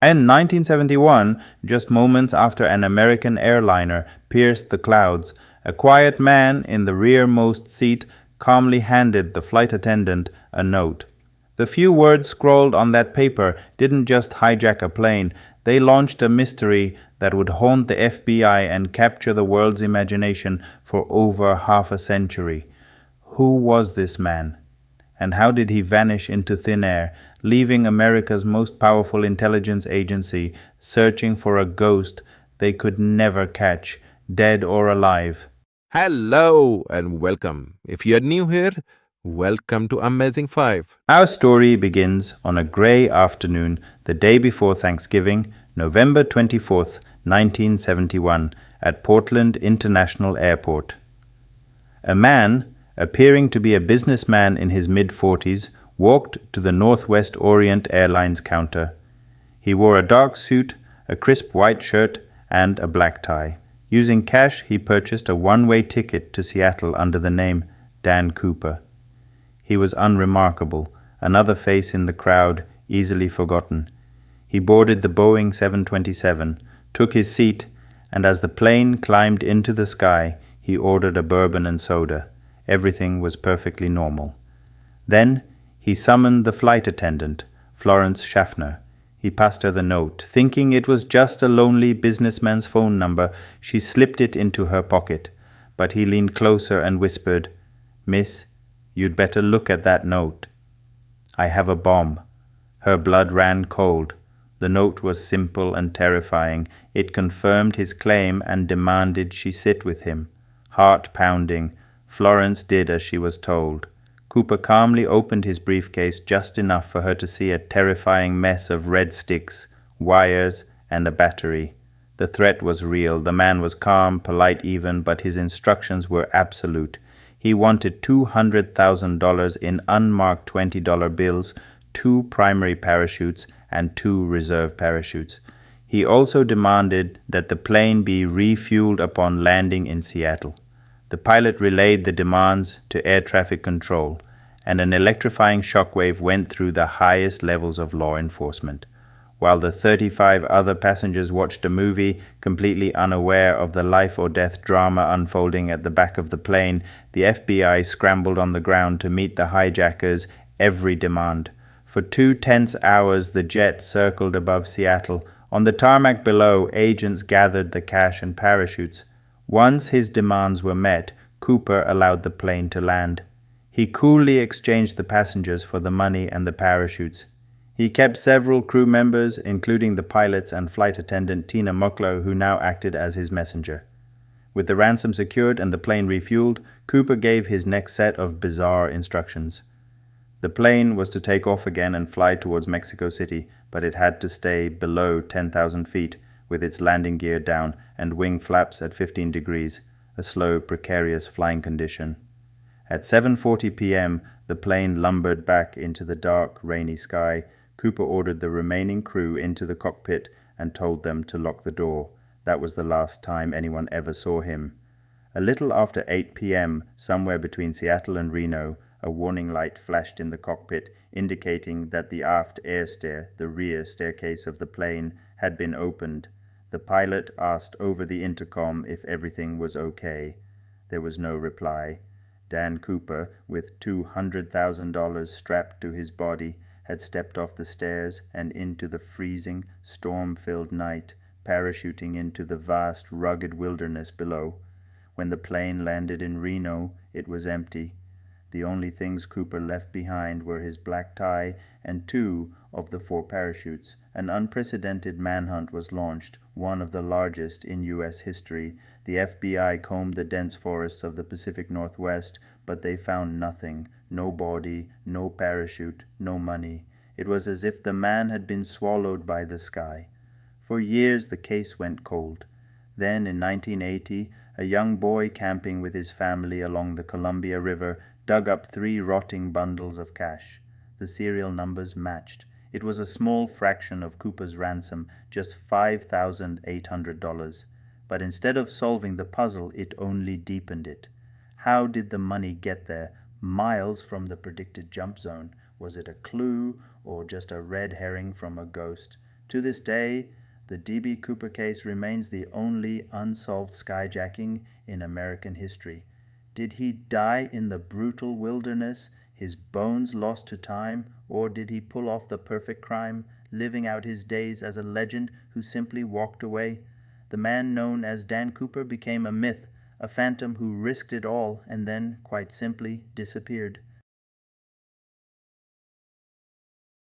In 1971, just moments after an American airliner pierced the clouds, a quiet man in the rearmost seat calmly handed the flight attendant a note. The few words scrawled on that paper didn't just hijack a plane, they launched a mystery that would haunt the FBI and capture the world's imagination for over half a century. Who was this man? And how did he vanish into thin air, leaving America's most powerful intelligence agency searching for a ghost they could never catch, dead or alive? Hello and welcome. If you're new here, welcome to Amazing 5. Our story begins on a grey afternoon the day before Thanksgiving, November 24th, 1971, at Portland International Airport. A man, appearing to be a businessman in his mid-40s, walked to the Northwest Orient Airlines counter. He wore a dark suit, a crisp white shirt, and a black tie. Using cash, he purchased a one-way ticket to Seattle under the name Dan Cooper. He was unremarkable, another face in the crowd, easily forgotten. He boarded the Boeing 727, took his seat, and as the plane climbed into the sky, he ordered a bourbon and soda. Everything was perfectly normal. Then he summoned the flight attendant, Florence Schaffner. He passed her the note. Thinking it was just a lonely businessman's phone number, she slipped it into her pocket. But he leaned closer and whispered, "Miss, you'd better look at that note. I have a bomb." Her blood ran cold. The note was simple and terrifying. It confirmed his claim and demanded she sit with him. Heart pounding, Florence did as she was told. Cooper calmly opened his briefcase just enough for her to see a terrifying mess of red sticks, wires, and a battery. The threat was real. The man was calm, polite even, but his instructions were absolute. He wanted $200,000 in unmarked $20 bills, 2 primary parachutes, and 2 reserve parachutes. He also demanded that the plane be refueled upon landing in Seattle. The pilot relayed the demands to air traffic control, and an electrifying shockwave went through the highest levels of law enforcement. While the 35 other passengers watched a movie, completely unaware of the life or death drama unfolding at the back of the plane, the FBI scrambled on the ground to meet the hijackers' every demand. For 2 tense hours, the jet circled above Seattle. On the tarmac below, agents gathered the cash and parachutes. Once his demands were met, Cooper allowed the plane to land. He coolly exchanged the passengers for the money and the parachutes. He kept several crew members, including the pilots and flight attendant Tina Mucklow, who now acted as his messenger. With the ransom secured and the plane refueled, Cooper gave his next set of bizarre instructions. The plane was to take off again and fly towards Mexico City, but it had to stay below 10,000 feet, with its landing gear down and wing flaps at 15 degrees, a slow, precarious flying condition. At 7:40 p.m., the plane lumbered back into the dark, rainy sky. Cooper ordered the remaining crew into the cockpit and told them to lock the door. That was the last time anyone ever saw him. A little after 8 p.m., somewhere between Seattle and Reno, a warning light flashed in the cockpit, indicating that the aft air stair, the rear staircase of the plane, had been opened. The pilot asked over the intercom if everything was okay. There was no reply. Dan Cooper, with $200,000 strapped to his body, had stepped off the stairs and into the freezing, storm-filled night, parachuting into the vast, rugged wilderness below. When the plane landed in Reno, it was empty. The only things Cooper left behind were his black tie and 2 of the 4 parachutes. An unprecedented manhunt was launched, one of the largest in U.S. history. The FBI combed the dense forests of the Pacific Northwest, but they found nothing. No body, no parachute, no money. It was as if the man had been swallowed by the sky. For years the case went cold. Then, in 1980, a young boy camping with his family along the Columbia River dug up 3 rotting bundles of cash. The serial numbers matched. It was a small fraction of Cooper's ransom, just $5,800. But instead of solving the puzzle, it only deepened it. How did the money get there, miles from the predicted jump zone? Was it a clue or just a red herring from a ghost? To this day, the D.B. Cooper case remains the only unsolved skyjacking in American history. Did he die in the brutal wilderness, his bones lost to time, or did he pull off the perfect crime, living out his days as a legend who simply walked away? The man known as Dan Cooper became a myth, a phantom who risked it all and then, quite simply, disappeared.